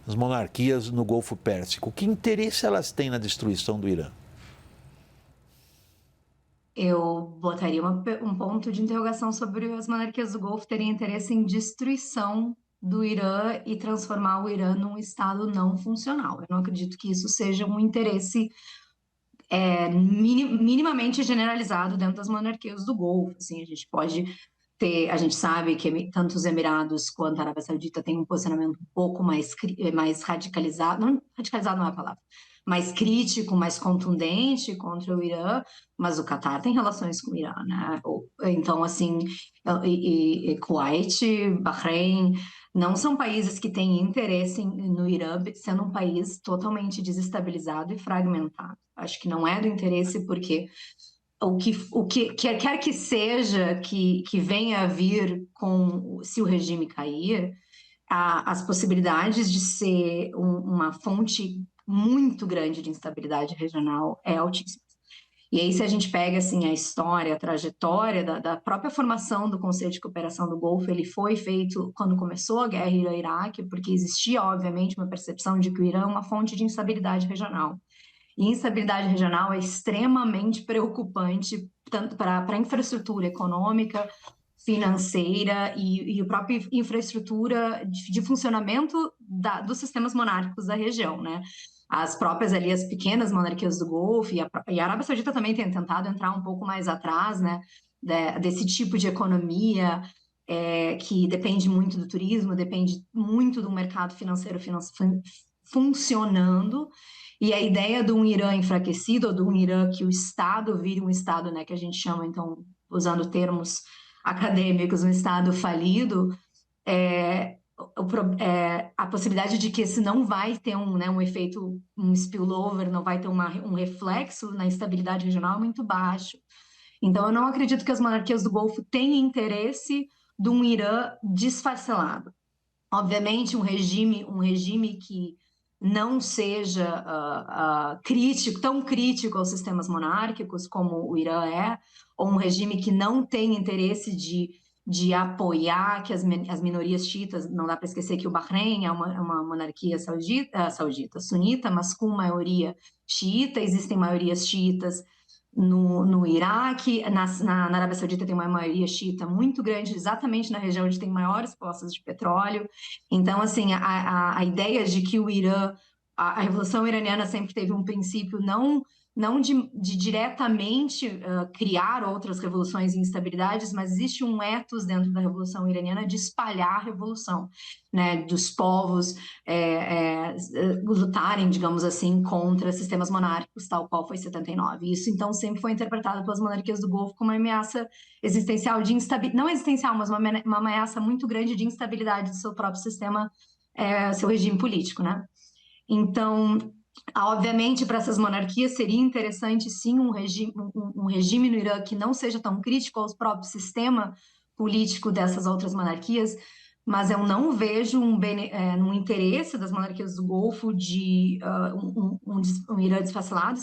as monarquias no Golfo Pérsico? Que interesse elas têm na destruição do Irã? Eu botaria um ponto de interrogação sobre as monarquias do Golfo terem interesse em destruição do Irã e transformar o Irã num estado não funcional. Eu não acredito que isso seja um interesse minimamente generalizado dentro das monarquias do Golfo. Assim, a gente sabe que tanto os Emirados quanto a Arábia Saudita têm um posicionamento um pouco mais radicalizado, não radicalizado não é a palavra, mais crítico, mais contundente contra o Irã, mas o Catar tem relações com o Irã, né? Então, assim, Kuwait, Bahrein, não são países que têm interesse no Irã sendo um país totalmente desestabilizado e fragmentado. Acho que não é do interesse porque o que quer que seja que venha a vir se o regime cair, as possibilidades de ser uma fonte muito grande de instabilidade regional é altíssima. E aí, se a gente pega assim, a história, a trajetória da própria formação do Conselho de Cooperação do Golfo, ele foi feito quando começou a guerra Irã-Iraque, porque existia, obviamente, uma percepção de que o Irã é uma fonte de instabilidade regional. E instabilidade regional é extremamente preocupante, tanto para a infraestrutura econômica, financeira e a própria infraestrutura de funcionamento dos sistemas monárquicos da região, né? As próprias ali, as pequenas monarquias do Golfo e a Arábia Saudita também tem tentado entrar um pouco mais atrás, né? Desse tipo de economia que depende muito do turismo, depende muito do mercado financeiro funcionando. E a ideia de um Irã enfraquecido, ou de um Irã que o Estado vire um Estado, né, que a gente chama, então, usando termos acadêmicos, um Estado falido, a possibilidade de que esse não vai ter um efeito, um spillover, não vai ter um reflexo na instabilidade regional é muito baixo. Então, eu não acredito que as monarquias do Golfo tenham interesse de um Irã desfacelado. Obviamente, um regime que não seja tão crítico aos sistemas monárquicos como o Irã é, ou um regime que não tem interesse de apoiar que as minorias xiitas, não dá para esquecer que o Bahrein é uma monarquia sunita, mas com maioria xiita, existem maiorias xiitas no Iraque, na Arábia Saudita tem uma maioria xiita muito grande, exatamente na região onde tem maiores poços de petróleo. Então, assim, a ideia de que o Irã, a Revolução Iraniana sempre teve um princípio não de diretamente criar outras revoluções e instabilidades, mas existe um ethos dentro da Revolução Iraniana de espalhar a revolução, né, dos povos lutarem, digamos assim, contra sistemas monárquicos, tal qual foi 79. Isso, então, sempre foi interpretado pelas monarquias do Golfo como uma ameaça existencial de instabilidade, não existencial, mas uma ameaça muito grande de instabilidade do seu próprio sistema, seu regime político, né? Então, obviamente, para essas monarquias seria interessante, sim, um regime no Irã que não seja tão crítico ao próprio sistema político dessas outras monarquias, mas eu não vejo um interesse das monarquias do Golfo de um Irã desfacelado.